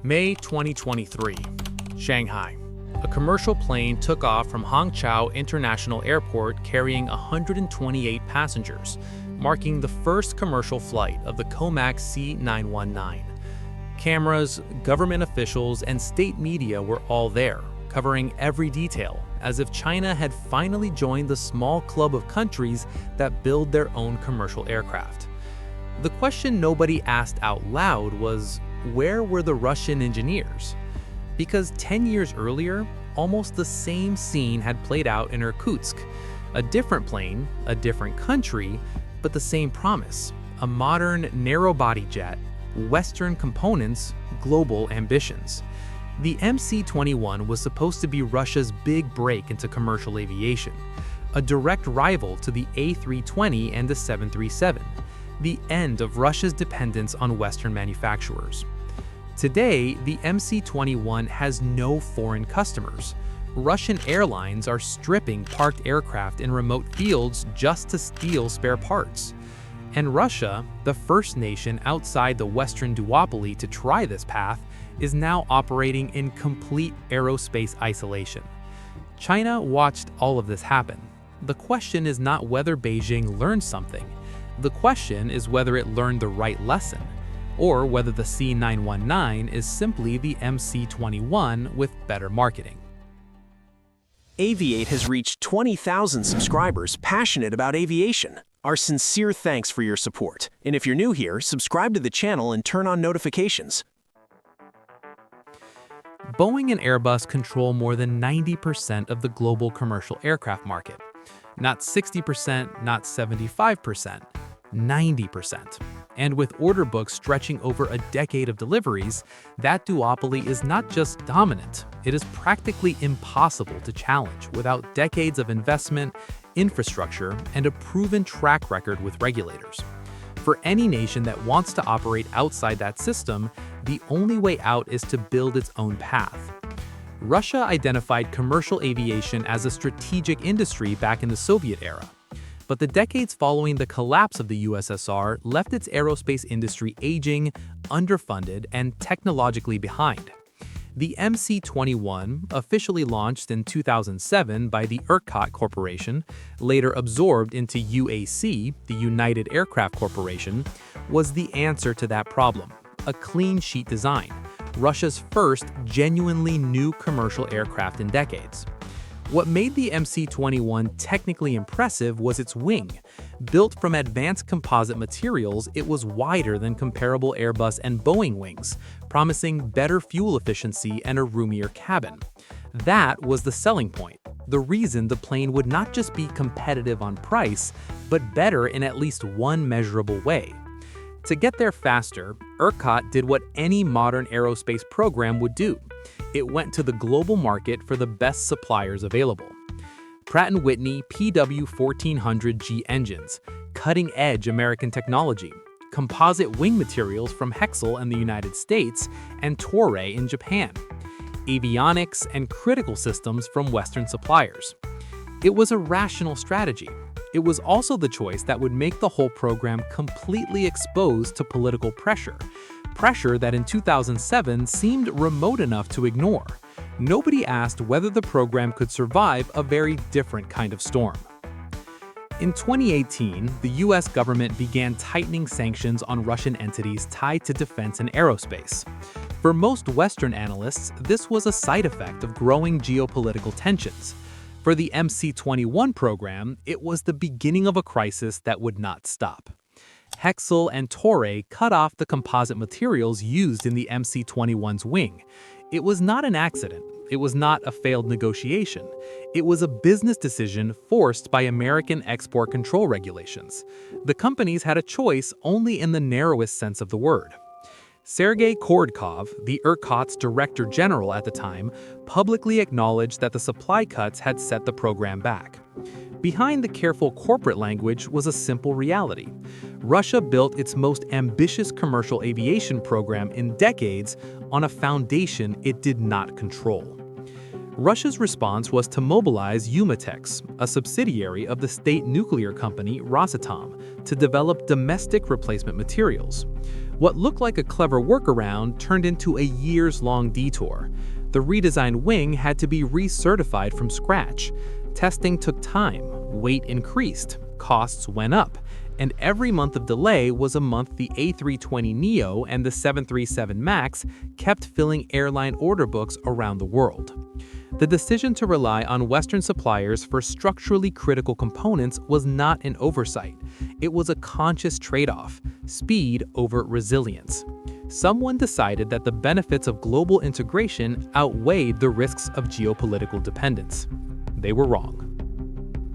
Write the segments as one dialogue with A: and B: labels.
A: May 2023, Shanghai. A commercial plane took off from Hangzhou International Airport carrying 128 passengers, marking the first commercial flight of the COMAC C919. Cameras, government officials, and state media were all there, covering every detail, as if China had finally joined the small club of countries that build their own commercial aircraft. The question nobody asked out loud was, where were the Russian engineers? Because 10 years earlier, almost the same scene had played out in Irkutsk. A different plane, a different country, but the same promise: a modern, narrow-body jet, Western components, global ambitions. The MC-21 was supposed to be Russia's big break into commercial aviation, a direct rival to the A320 and the 737, the end of Russia's dependence on Western manufacturers. Today, the MC-21 has no foreign customers. Russian airlines are stripping parked aircraft in remote fields just to steal spare parts. And Russia, the first nation outside the Western duopoly to try this path, is now operating in complete aerospace isolation. China watched all of this happen. The question is not whether Beijing learned something. The question is whether it learned the right lesson, or whether the C919 is simply the MC-21 with better marketing.
B: Aviate has reached 20,000 subscribers passionate about aviation. Our sincere thanks for your support. And if you're new here, subscribe to the channel and turn on notifications.
A: Boeing and Airbus control more than 90% of the global commercial aircraft market. Not 60%, not 75%, 90%. And with order books stretching over a decade of deliveries, that duopoly is not just dominant, it is practically impossible to challenge without decades of investment, infrastructure, and a proven track record with regulators. For any nation that wants to operate outside that system, the only way out is to build its own path. Russia identified commercial aviation as a strategic industry back in the Soviet era. But the decades following the collapse of the USSR left its aerospace industry aging, underfunded, and technologically behind. The MC-21, officially launched in 2007 by the Irkut Corporation, later absorbed into UAC, the United Aircraft Corporation, was the answer to that problem: a clean sheet design, Russia's first genuinely new commercial aircraft in decades. What made the MC-21 technically impressive was its wing. Built from advanced composite materials, it was wider than comparable Airbus and Boeing wings, promising better fuel efficiency and a roomier cabin. That was the selling point, the reason the plane would not just be competitive on price, but better in at least one measurable way. To get there faster, Irkut did what any modern aerospace program would do. It went to the global market for the best suppliers available. Pratt & Whitney PW1400G engines, cutting-edge American technology, composite wing materials from Hexcel in the United States and Toray in Japan, avionics and critical systems from Western suppliers. It was a rational strategy. It was also the choice that would make the whole program completely exposed to political pressure that in 2007 seemed remote enough to ignore. Nobody asked whether the program could survive a very different kind of storm. In 2018, the US government began tightening sanctions on Russian entities tied to defense and aerospace. For most Western analysts, this was a side effect of growing geopolitical tensions. For the MC-21 program, it was the beginning of a crisis that would not stop. Hexcel and Toray cut off the composite materials used in the MC-21's wing. It was not an accident. It was not a failed negotiation. It was a business decision forced by American export control regulations. The companies had a choice only in the narrowest sense of the word. Sergei Kordkov, the Irkut's director general at the time, publicly acknowledged that the supply cuts had set the program back. Behind the careful corporate language was a simple reality. Russia built its most ambitious commercial aviation program in decades on a foundation it did not control. Russia's response was to mobilize Umatex, a subsidiary of the state nuclear company Rosatom, to develop domestic replacement materials. What looked like a clever workaround turned into a years-long detour. The redesigned wing had to be recertified from scratch. Testing took time, weight increased, costs went up, and every month of delay was a month the A320neo and the 737 MAX kept filling airline order books around the world. The decision to rely on Western suppliers for structurally critical components was not an oversight. It was a conscious trade-off: speed over resilience. Someone decided that the benefits of global integration outweighed the risks of geopolitical dependence. They were wrong.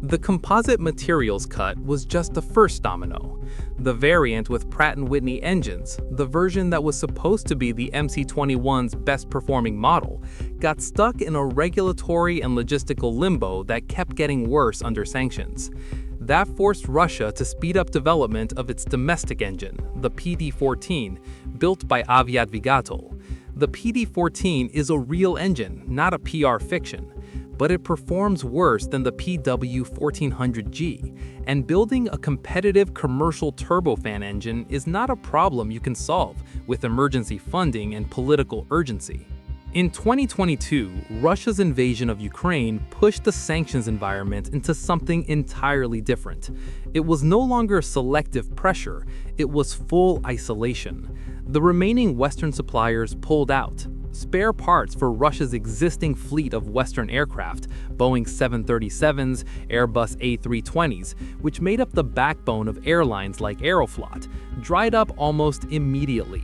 A: The composite materials cut was just the first domino. The variant with Pratt & Whitney engines, the version that was supposed to be the MC-21's best-performing model, got stuck in a regulatory and logistical limbo that kept getting worse under sanctions. That forced Russia to speed up development of its domestic engine, the PD-14, built by Aviation. The PD-14 is a real engine, not a PR fiction. But it performs worse than the PW1400G, and building a competitive commercial turbofan engine is not a problem you can solve with emergency funding and political urgency. In 2022, Russia's invasion of Ukraine pushed the sanctions environment into something entirely different. It was no longer selective pressure, it was full isolation. The remaining Western suppliers pulled out. Spare parts for Russia's existing fleet of Western aircraft, Boeing 737s, Airbus A320s, which made up the backbone of airlines like Aeroflot, dried up almost immediately.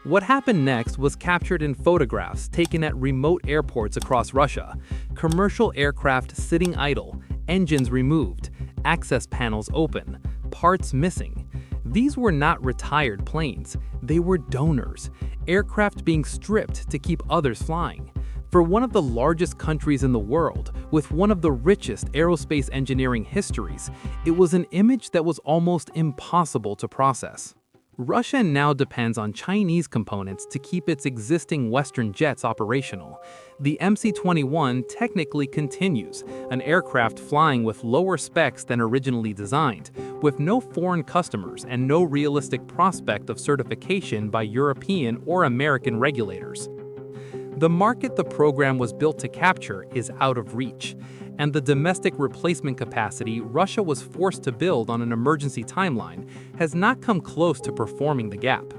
A: What happened next was captured in photographs taken at remote airports across Russia. Commercial aircraft sitting idle, engines removed, access panels open, parts missing. These were not retired planes, they were donors, aircraft being stripped to keep others flying. For one of the largest countries in the world, with one of the richest aerospace engineering histories, it was an image that was almost impossible to process. Russia now depends on Chinese components to keep its existing Western jets operational. The MC-21 technically continues, an aircraft flying with lower specs than originally designed, with no foreign customers and no realistic prospect of certification by European or American regulators. The market the program was built to capture is out of reach, and the domestic replacement capacity Russia was forced to build on an emergency timeline has not come close to performing the gap.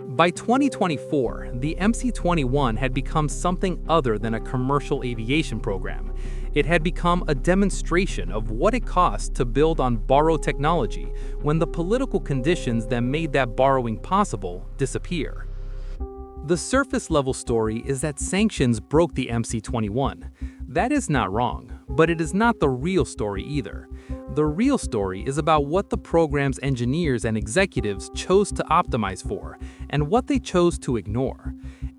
A: By 2024, the MC-21 had become something other than a commercial aviation program. It had become a demonstration of what it costs to build on borrowed technology when the political conditions that made that borrowing possible disappear. The surface-level story is that sanctions broke the MC-21. That is not wrong, but it is not the real story either. The real story is about what the program's engineers and executives chose to optimize for, and what they chose to ignore.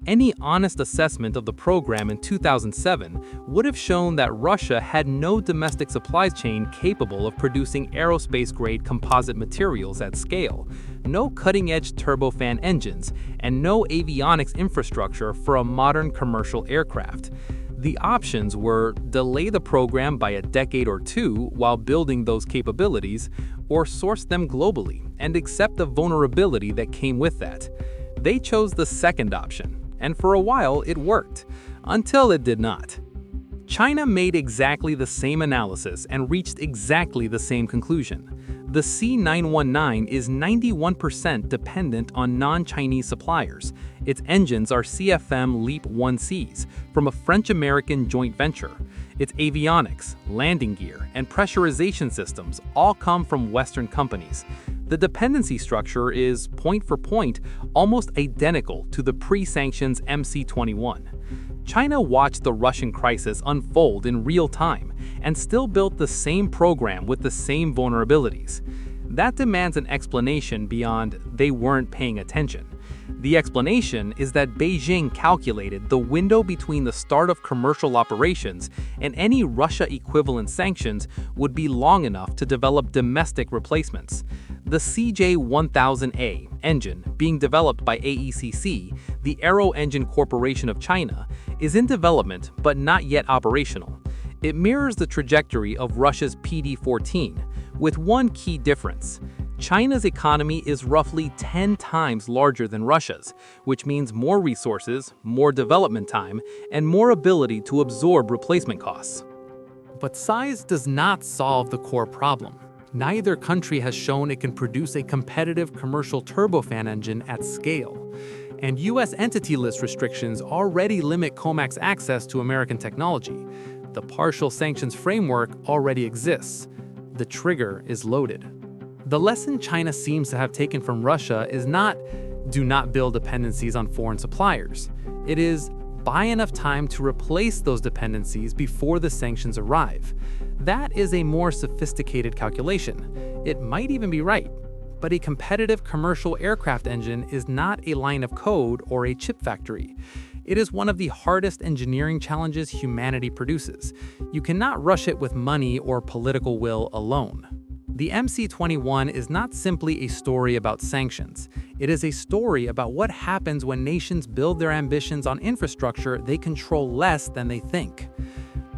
A: Any honest assessment of the program in 2007 would have shown that Russia had no domestic supply chain capable of producing aerospace-grade composite materials at scale, no cutting-edge turbofan engines, and no avionics infrastructure for a modern commercial aircraft. The options were delay the program by a decade or two while building those capabilities, or source them globally and accept the vulnerability that came with that. They chose the second option, and for a while it worked, until it did not. China made exactly the same analysis and reached exactly the same conclusion. The C919 is 91% dependent on non-Chinese suppliers. Its engines are CFM LEAP 1Cs from a French-American joint venture. Its avionics, landing gear, and pressurization systems all come from Western companies. The dependency structure is, point for point, almost identical to the pre-sanctions MC-21. China watched the Russian crisis unfold in real time and still built the same program with the same vulnerabilities. That demands an explanation beyond "they weren't paying attention." The explanation is that Beijing calculated the window between the start of commercial operations and any Russia-equivalent sanctions would be long enough to develop domestic replacements. The CJ1000A engine, being developed by AECC, the Aero Engine Corporation of China, is in development but not yet operational. It mirrors the trajectory of Russia's PD-14, with one key difference. China's economy is roughly 10 times larger than Russia's, which means more resources, more development time, and more ability to absorb replacement costs. But size does not solve the core problem. Neither country has shown it can produce a competitive commercial turbofan engine at scale. And US entity list restrictions already limit COMAC's access to American technology. The partial sanctions framework already exists. The trigger is loaded. The lesson China seems to have taken from Russia is not, do not build dependencies on foreign suppliers. It is, buy enough time to replace those dependencies before the sanctions arrive. That is a more sophisticated calculation. It might even be right. But a competitive commercial aircraft engine is not a line of code or a chip factory. It is one of the hardest engineering challenges humanity produces. You cannot rush it with money or political will alone. The MC-21 is not simply a story about sanctions. It is a story about what happens when nations build their ambitions on infrastructure they control less than they think.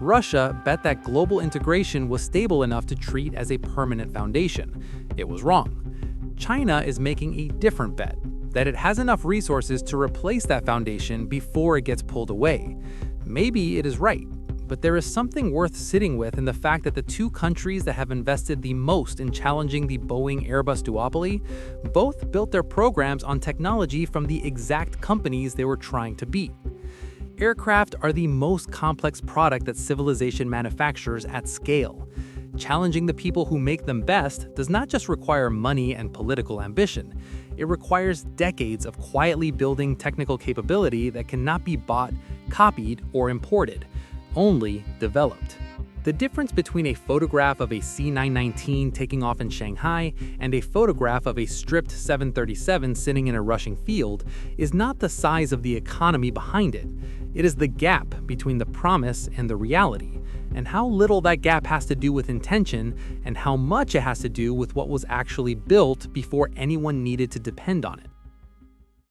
A: Russia bet that global integration was stable enough to treat as a permanent foundation. It was wrong. China is making a different bet, that it has enough resources to replace that foundation before it gets pulled away. Maybe it is right. But there is something worth sitting with in the fact that the two countries that have invested the most in challenging the Boeing-Airbus duopoly both built their programs on technology from the exact companies they were trying to beat. Aircraft are the most complex product that civilization manufactures at scale. Challenging the people who make them best does not just require money and political ambition. It requires decades of quietly building technical capability that cannot be bought, copied, or imported. Only developed. The difference between a photograph of a C919 taking off in Shanghai and a photograph of a stripped 737 sitting in a rushing field is not the size of the economy behind it. It is the gap between the promise and the reality, and how little that gap has to do with intention and how much it has to do with what was actually built before anyone needed to depend on it.